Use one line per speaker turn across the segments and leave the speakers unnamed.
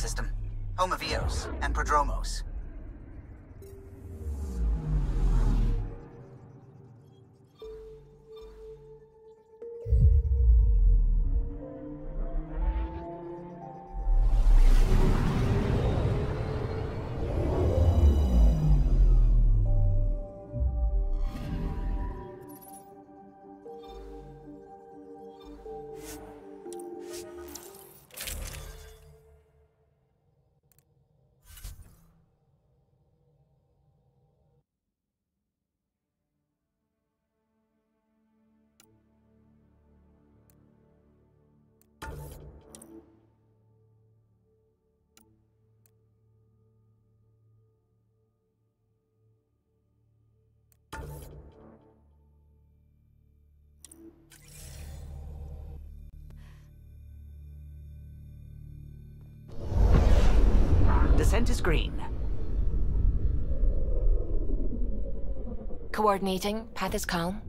system, home of Eos and Prodromos.
Descent is green.
Coordinating. Path is calm.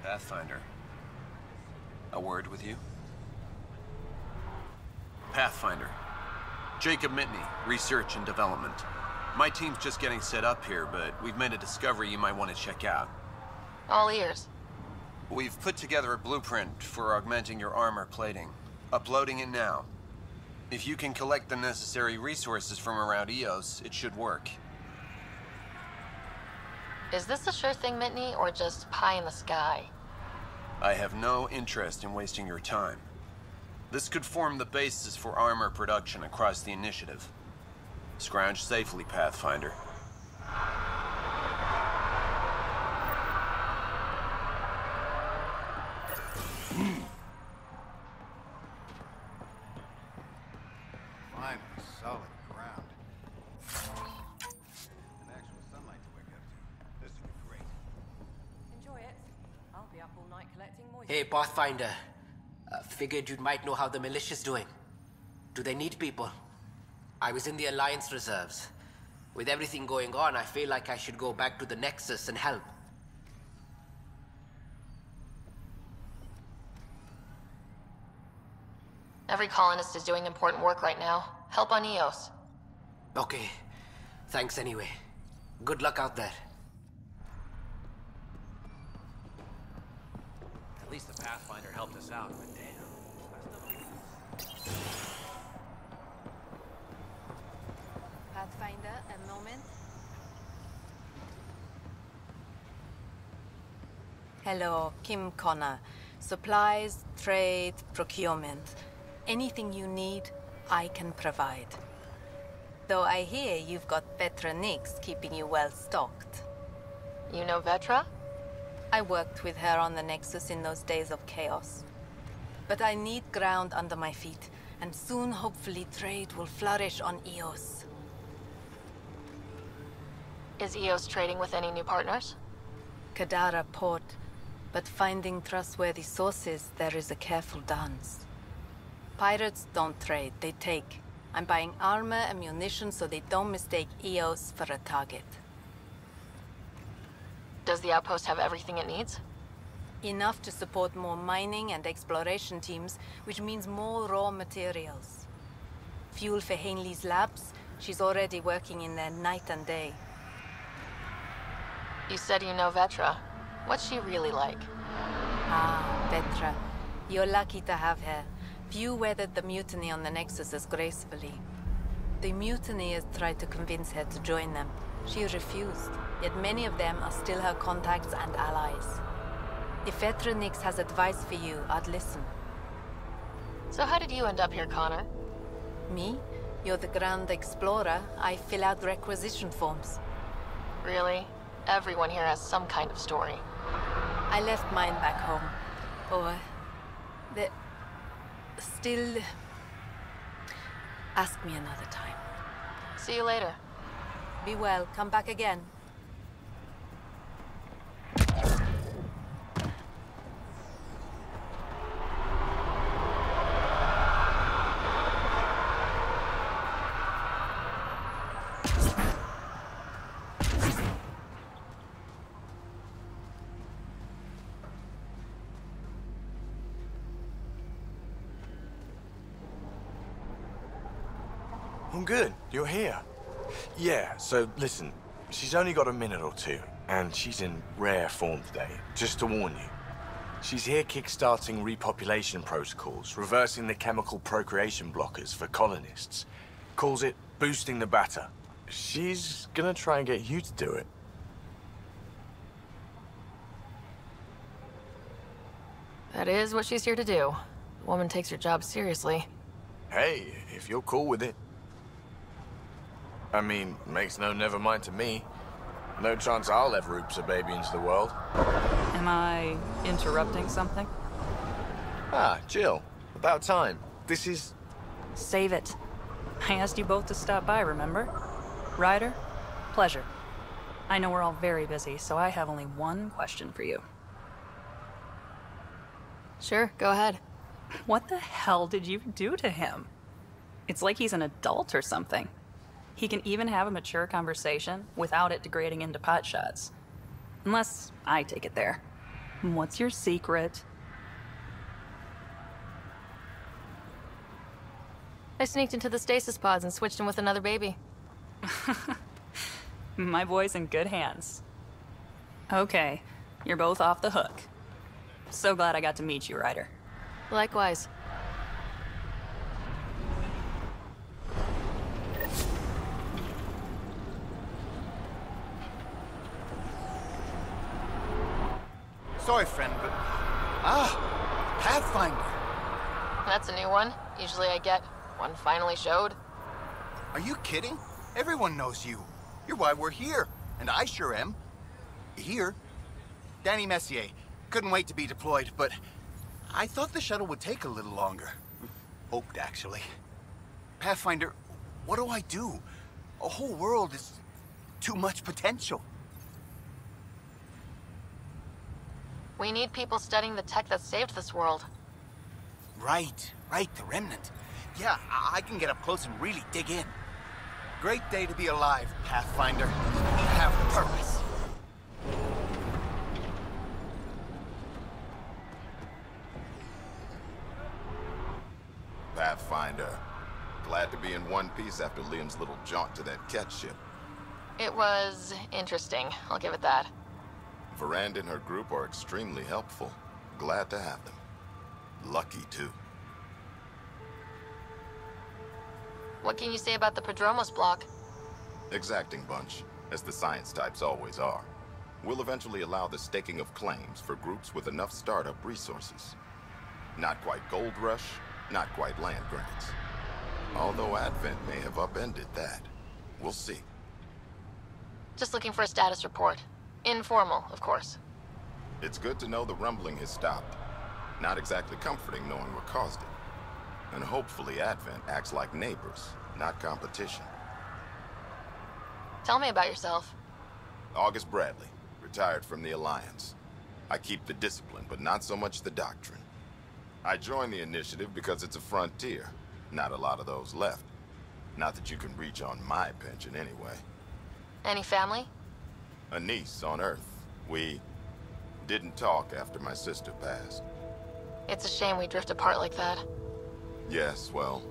Pathfinder. A word with you? Pathfinder. Jacob Mitney, Research and Development. My team's just getting set up here, but we've made a discovery you might want to check out.
All ears.
We've put together a blueprint for augmenting your armor plating. Uploading it now. If you can collect the necessary resources from around Eos, it should work.
Is this a sure thing, Mitney, or just pie in the sky?
I have no interest in wasting your time. This could form the basis for armor production across the initiative. Scrounge safely, Pathfinder.
Finally, solid ground. And actual sunlight to wake up to. This will be great.
Enjoy it. I'll be up all night collecting moisture.
Hey, Pathfinder. Figured you might know how the militia's doing. Do they need people? I was in the Alliance reserves. With everything going on, I feel like I should go back to the Nexus and help.
Every colonist is doing important work right now. Help on Eos.
Okay. Thanks anyway. Good luck out there.
At least the Pathfinder helped us out, but damn.
Pathfinder, a moment. Hello, Kim Connor. Supplies, trade, procurement. Anything you need, I can provide. Though I hear you've got Vetra Nix keeping you well stocked.
You know Vetra?
I worked with her on the Nexus in those days of chaos. But I need ground under my feet, and soon hopefully trade will flourish on Eos.
Is Eos trading with any new partners?
Kadara port, but finding trustworthy sources, there is a careful dance. Pirates don't trade, they take. I'm buying armor and munitions so they don't mistake Eos for a target.
Does the outpost have everything it needs?
Enough to support more mining and exploration teams, which means more raw materials. Fuel for Hainley's labs, she's already working in there night and day.
You said you know Vetra. What's she really like?
Ah, Vetra. You're lucky to have her. Few weathered the mutiny on the Nexuses gracefully. The mutineers tried to convince her to join them. She refused, yet many of them are still her contacts and allies. If Vetronix has advice for you, I'd listen.
So how did you end up here, Connor?
Me? You're the Grand Explorer. I fill out requisition forms.
Really? Everyone here has some kind of story.
I left mine back home. Or... Still... Ask me another time.
See you later.
Be well. Come back again.
I'm good. You're here. Yeah, so listen, she's only got a minute or two, and she's in rare form today, just to warn you. She's here kickstarting repopulation protocols, reversing the chemical procreation blockers for colonists. Calls it boosting the batter. She's gonna try and get you to do it.
That is what she's here to do. The woman takes her job seriously.
Hey, if you're cool with it. I mean, makes no never mind to me. No chance I'll ever oops a baby into the world.
Am I interrupting something?
Ah, Jill. About time. This is...
Save it. I asked you both to stop by, remember? Ryder, pleasure. I know we're all very busy, so I have only one question for you.
Sure, go ahead.
What the hell did you do to him? It's like he's an adult or something. He can even have a mature conversation without it degrading into pot shots. Unless I take it there. What's your secret?
I sneaked into the stasis pods and switched him with another baby.
My boy's in good hands. Okay, you're both off the hook. So glad I got to meet you, Ryder.
Likewise.
Sorry, friend, but... Pathfinder!
That's a new one. Usually I get one finally showed.
Are you kidding? Everyone knows you. You're why we're here. And I sure am. Here. Danny Messier. Couldn't wait to be deployed, but... I thought the shuttle would take a little longer. Hoped, actually. Pathfinder, what do I do? A whole world is... too much potential.
We need people studying the tech that saved this world.
Right, the Remnant. Yeah, I can get up close and really dig in. Great day to be alive, Pathfinder. Have purpose.
Pathfinder. Glad to be in one piece after Liam's little jaunt to that Kett ship.
It was interesting, I'll give it that.
Veranda and her group are extremely helpful. Glad to have them. Lucky, too.
What can you say about the Prodromos block?
Exacting bunch, as the science types always are. We'll eventually allow the staking of claims for groups with enough startup resources. Not quite gold rush, not quite land grants. Although Advent may have upended that. We'll see.
Just looking for a status report. Informal, of course.
It's good to know the rumbling has stopped. Not exactly comforting knowing what caused it. And hopefully Advent acts like neighbors, not competition.
Tell me about yourself.
August Bradley, retired from the Alliance. I keep the discipline, but not so much the doctrine. I joined the initiative because it's a frontier. Not a lot of those left. Not that you can reach on my pension anyway.
Any family?
A niece on Earth. We didn't talk after my sister passed.
It's a shame we drift apart like that.
Yes, well,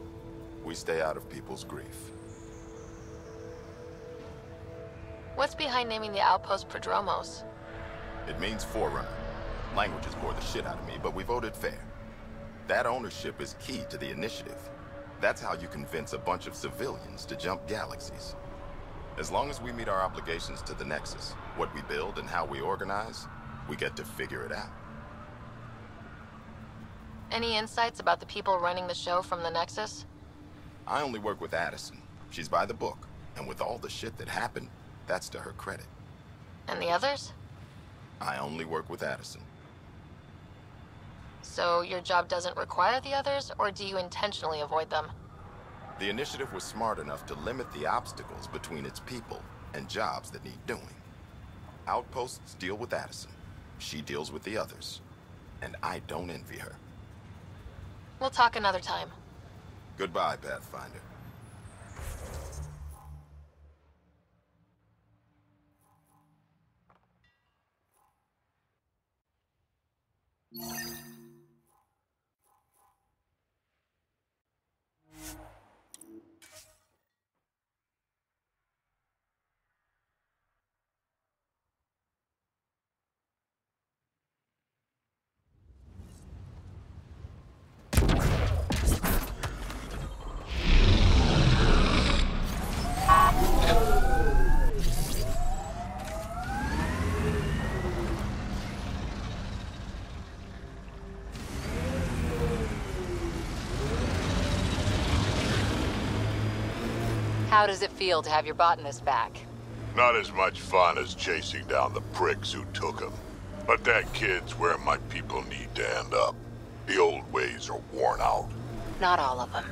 we stay out of people's grief.
What's behind naming the outpost Prodromos?
It means Forerunner. Languages bore the shit out of me, but we voted fair. That ownership is key to the initiative. That's how you convince a bunch of civilians to jump galaxies. As long as we meet our obligations to the Nexus, what we build and how we organize, we get to figure it out.
Any insights about the people running the show from the Nexus?
I only work with Addison. She's by the book, and with all the shit that happened, that's to her credit.
And the others?
I only work with Addison.
So your job doesn't require the others, or do you intentionally avoid them?
The initiative was smart enough to limit the obstacles between its people and jobs that need doing. Outposts deal with Addison. She deals with the others. And I don't envy her.
We'll talk another time.
Goodbye, Pathfinder.
How does it feel to have your botanist back?
Not as much fun as chasing down the pricks who took him. But that kid's where my people need to end up. The old ways are worn out.
Not all of them.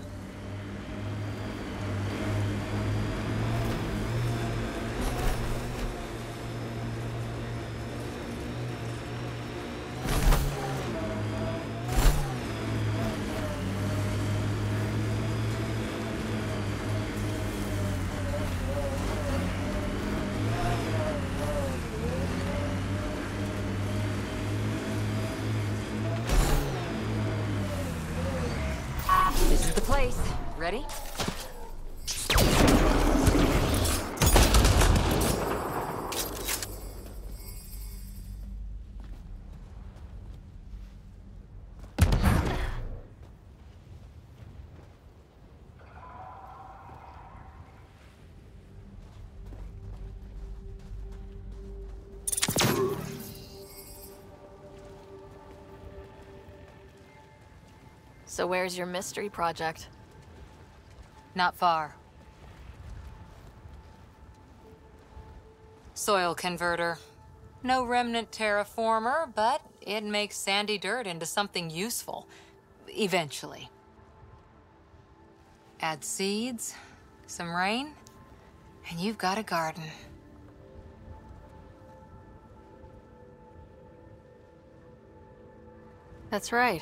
This is the place. Ready?
So where's your mystery project?
Not far. Soil converter. No remnant terraformer, but it makes sandy dirt into something useful. Eventually. Add seeds, some rain, and you've got a garden.
That's right.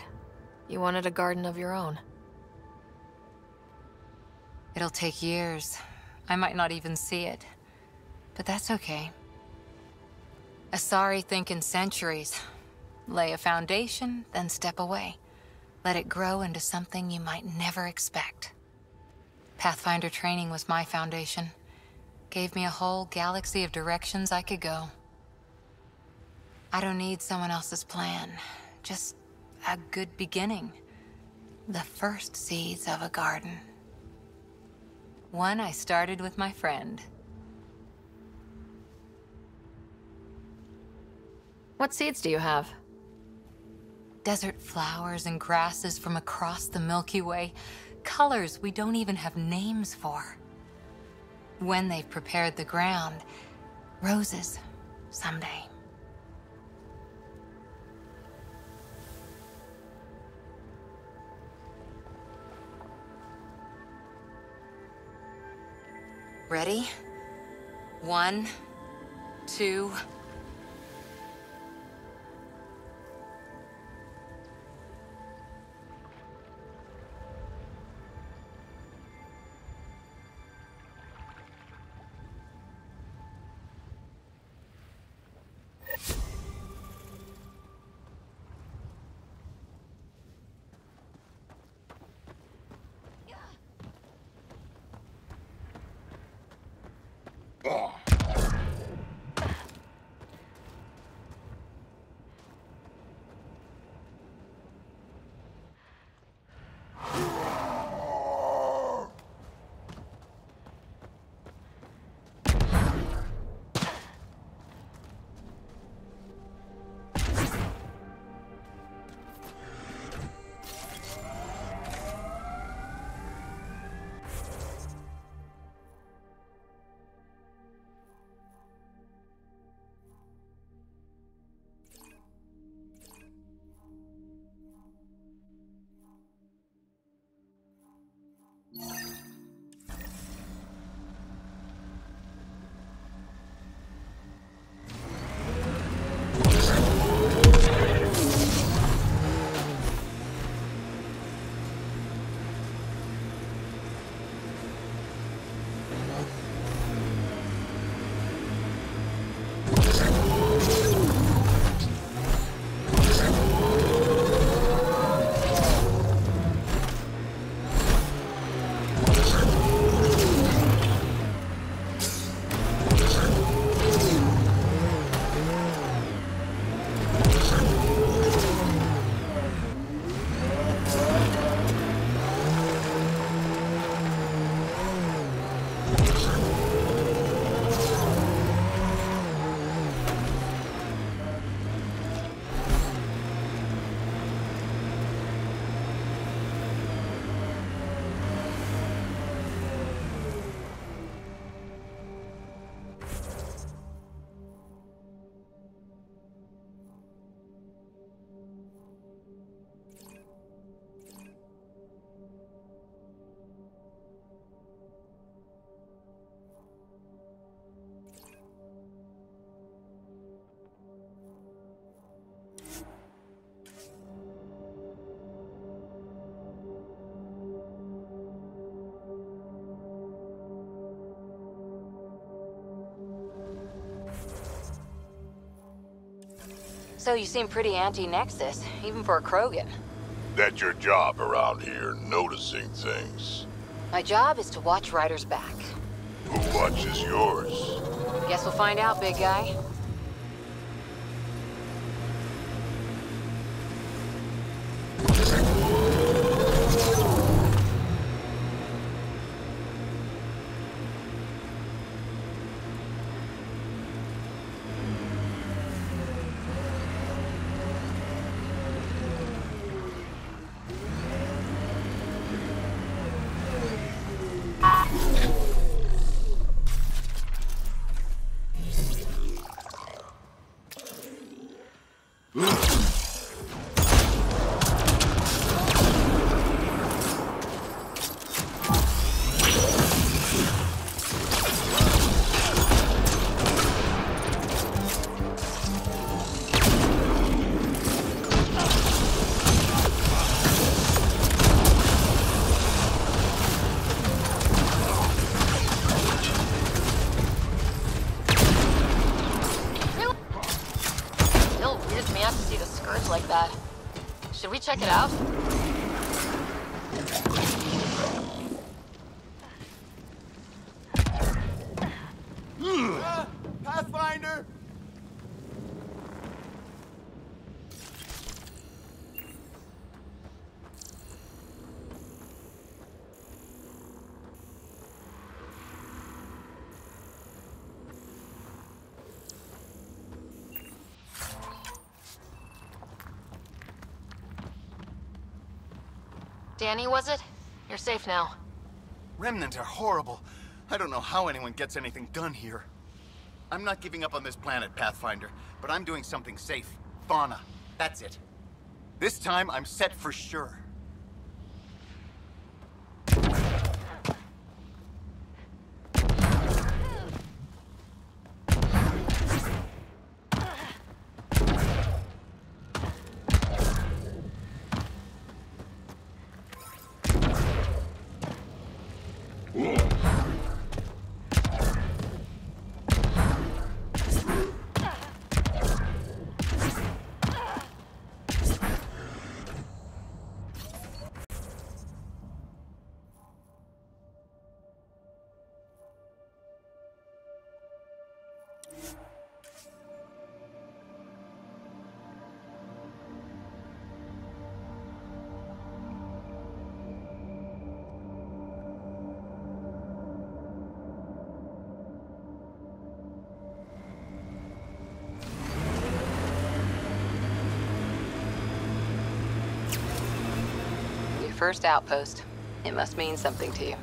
You wanted a garden of your own.
It'll take years. I might not even see it. But that's okay. Asari think in centuries. Lay a foundation, then step away. Let it grow into something you might never expect. Pathfinder training was my foundation. Gave me a whole galaxy of directions I could go. I don't need someone else's plan. Just a good beginning. The first seeds of a garden. One I started with my friend.
What seeds do you have?
Desert flowers and grasses from across the Milky Way. Colors we don't even have names for. When they've prepared the ground, roses someday. Ready? 1, 2...
So you seem pretty anti-Nexus, even for a Krogan.
That's your job around here, noticing things.
My job is to watch Ryder's back.
Who watches yours?
Guess we'll find out, big guy.
Should we check it out?
Pathfinder!
Danny, was it? You're safe now.
Remnant are horrible. I don't know how anyone gets anything done here. I'm not giving up on this planet, Pathfinder, but I'm doing something safe. Fauna. That's it. This time, I'm set for sure.
First outpost. It must mean something to you.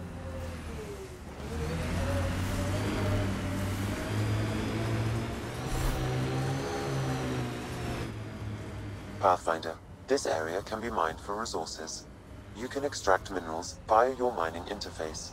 Pathfinder, this area can be mined for resources. You can extract minerals via your mining interface.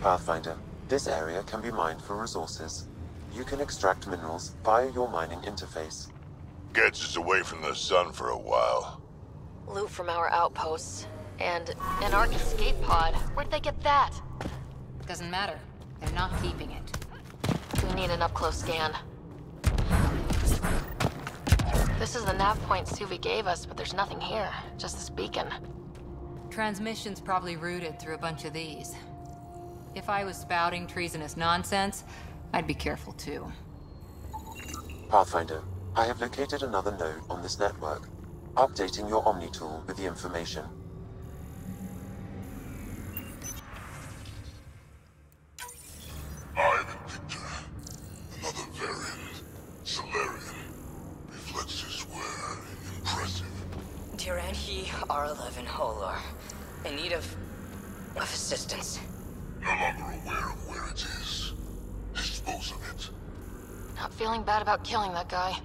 Pathfinder, this area can be mined for resources. You can extract minerals via your mining interface.
Gets us away from the sun for a while.
Loot from our outposts. And an Ark escape pod. Where'd they get that?
Doesn't matter. They're not keeping it.
We need an up-close scan. This is the nav point Suvi gave us, but there's nothing here. Just this beacon.
Transmission's probably routed through a bunch of these. If I was spouting treasonous nonsense, I'd be careful too.
Pathfinder, I have located another node on this network. Updating your Omni tool with the information.
I'm Victor. Another variant. Solarian. Reflexes were impressive.
Tyranhi R11 Holor. In need of assistance.
No longer aware of where it is. Dispose of it.
Not feeling bad about killing that guy.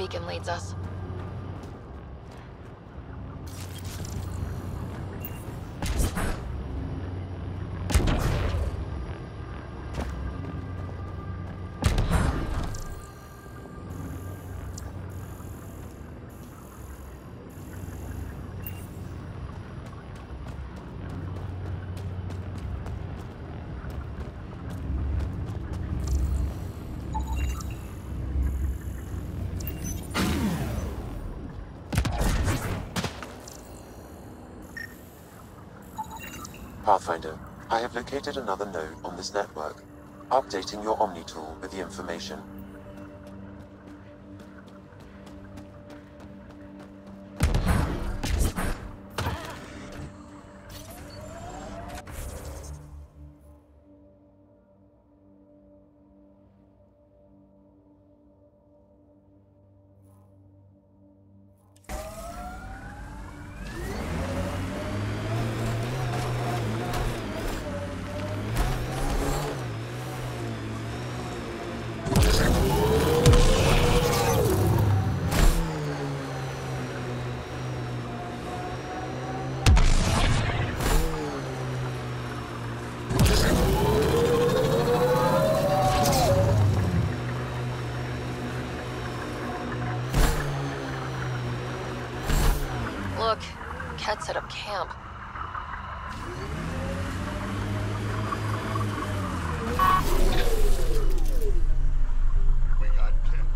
beacon leads us.
Pathfinder, I have located another node on this network. Updating your Omni tool with the information.
Look, Kett set up camp.
We got Kett.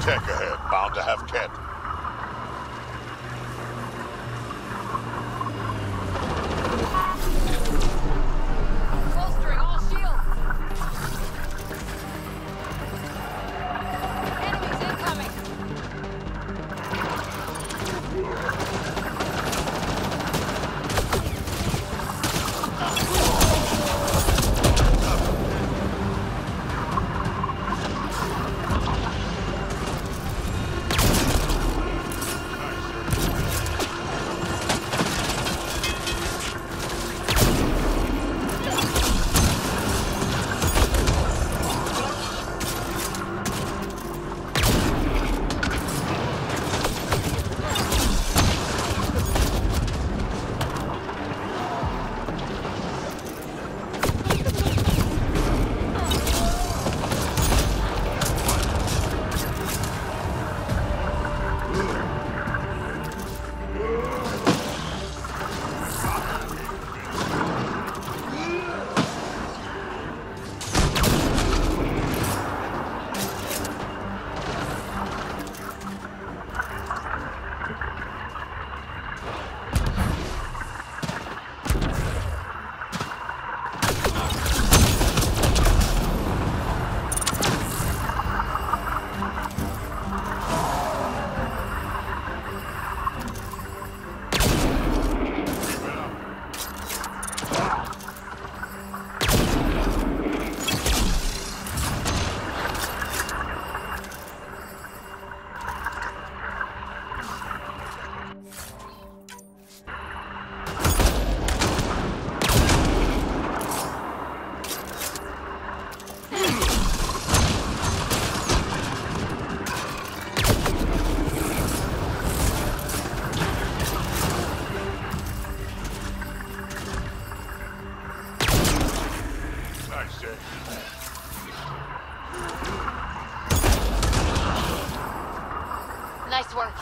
Tech ahead, bound to have Kett.
Bolstering all shields. Enemies incoming.
Nice work.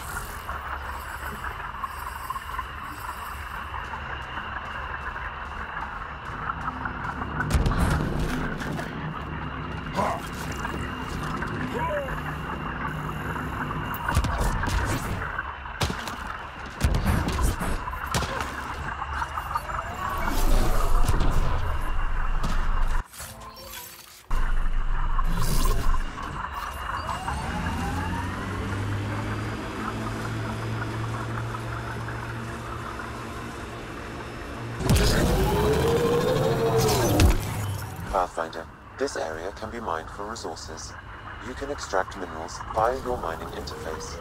Pathfinder, this area can be mined for resources. You can extract minerals via your mining interface.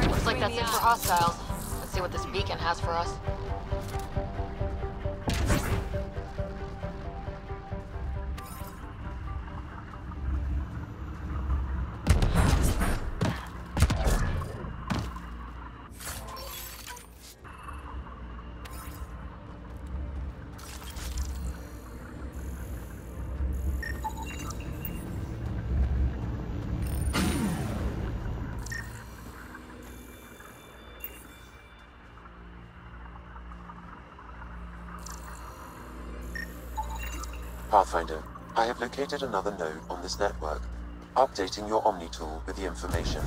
Looks like that's it for hostiles. Let's see what this beacon has for us.
Pathfinder, I have located another node on this network. Updating your Omni tool with the information.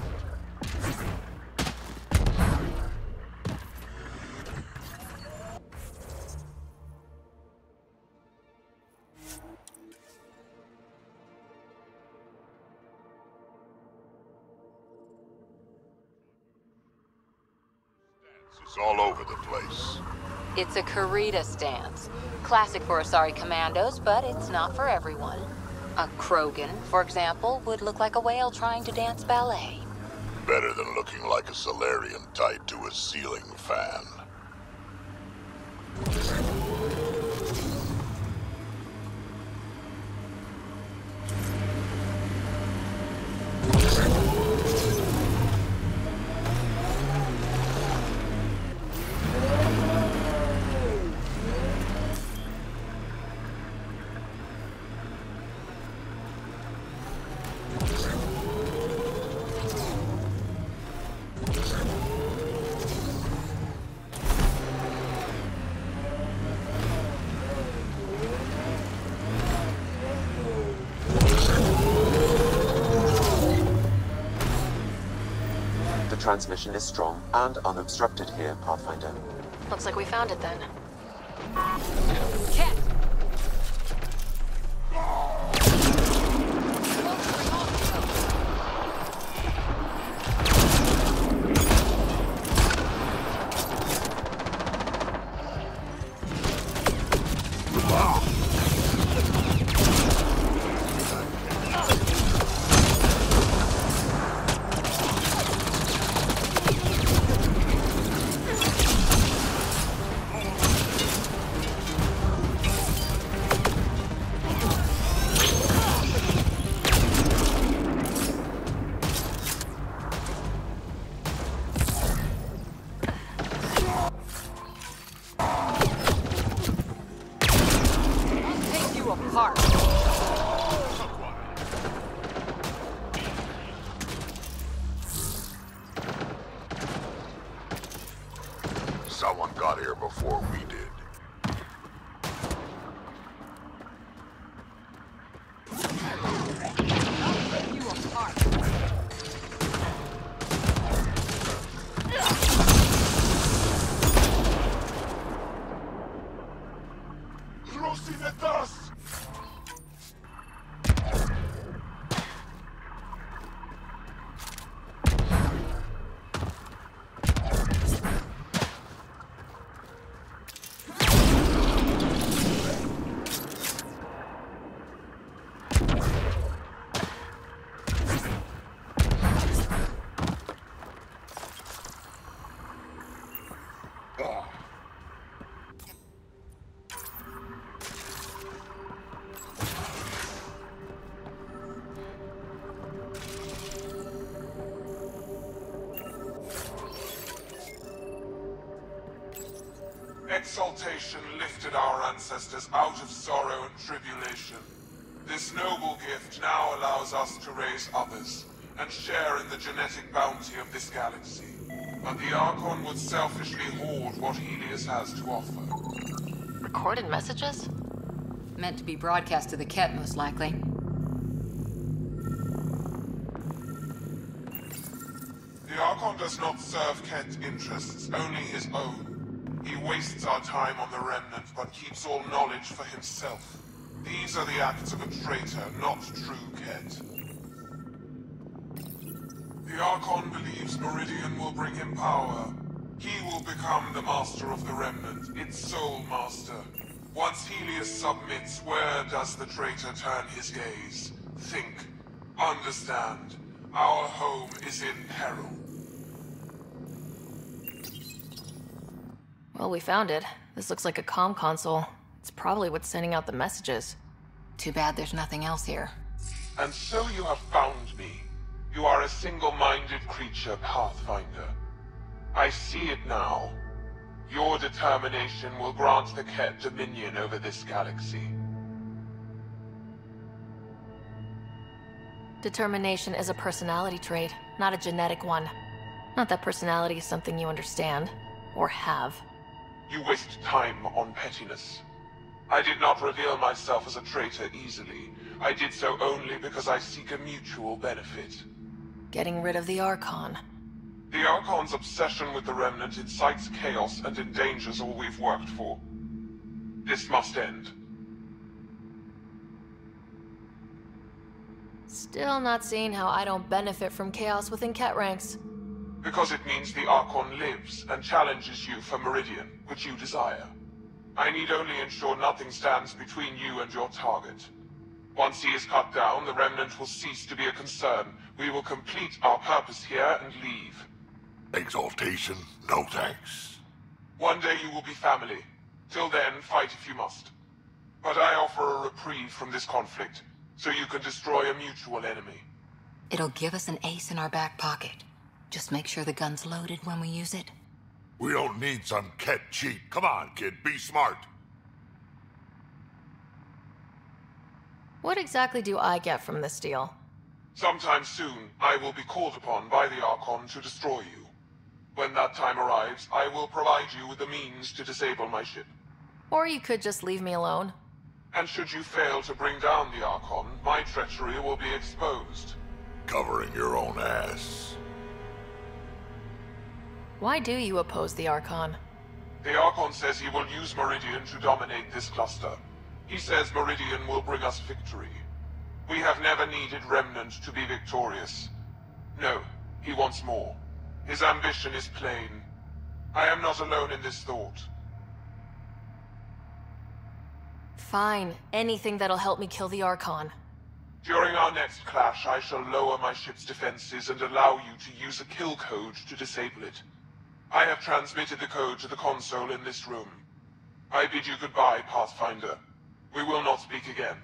It's all over the place.
It's a corrida stance. Classic for Asari commandos, but it's not for everyone. A Krogan, for example, would look like a whale trying to dance ballet.
Better than looking like a Solarian tied to a ceiling fan.
Transmission is strong and unobstructed here, Pathfinder.
Looks like we found it then.
Kett!
Someone got here before we did.
Exaltation lifted our ancestors out of sorrow and tribulation. This noble gift now allows us to raise others, and share in the genetic bounty of this galaxy. But the Archon would selfishly hoard what Helios has to offer.
Recorded messages?
Meant to be broadcast to the Kett, most likely.
The Archon does not serve Kett's interests, only his own. He wastes our time on the Remnant, but keeps all knowledge for himself. These are the acts of a traitor, not true Kett. The Archon believes Meridian will bring him power. He will become the master of the Remnant, its sole master. Once Helios submits, where does the traitor turn his gaze? Think. Understand. Our home is in peril.
Well, we found it. This looks like a comm console. It's probably what's sending out the messages.
Too bad there's nothing else here.
And so you have found me. You are a single-minded creature, Pathfinder. I see it now. Your determination will grant the Kett dominion over this galaxy.
Determination is a personality trait, not a genetic one. Not that personality is something you understand, or have.
You waste time on pettiness. I did not reveal myself as a traitor easily. I did so only because I seek a mutual benefit.
Getting rid of the Archon.
The Archon's obsession with the Remnant incites chaos and endangers all we've worked for. This must end.
Still not seeing how I don't benefit from chaos within Kett ranks.
Because it means the Archon lives and challenges you for Meridian, which you desire. I need only ensure nothing stands between you and your target. Once he is cut down, the Remnant will cease to be a concern. We will complete our purpose here and leave.
Exaltation? No thanks.
One day you will be family. Till then, fight if you must. But I offer a reprieve from this conflict, so you can destroy a mutual enemy.
It'll give us an ace in our back pocket. Just make sure the gun's loaded when we use it.
We don't need some Kett cheat. Come on, kid, be smart.
What exactly do I get from this deal?
Sometime soon, I will be called upon by the Archon to destroy you. When that time arrives, I will provide you with the means to disable my ship.
Or you could just leave me alone.
And should you fail to bring down the Archon, my treachery will be exposed.
Covering your own ass.
Why do you oppose the Archon?
The Archon says he will use Meridian to dominate this cluster. He says Meridian will bring us victory. We have never needed Remnant to be victorious. No, he wants more. His ambition is plain. I am not alone in this thought.
Fine. Anything that'll help me kill the Archon.
During our next clash, I shall lower my ship's defenses and allow you to use a kill code to disable it. I have transmitted the code to the console in this room. I bid you goodbye, Pathfinder. We will not speak again.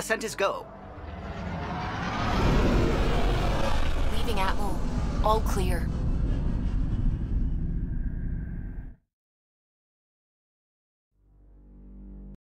Ascent is go.
Leaving Atmo. All clear.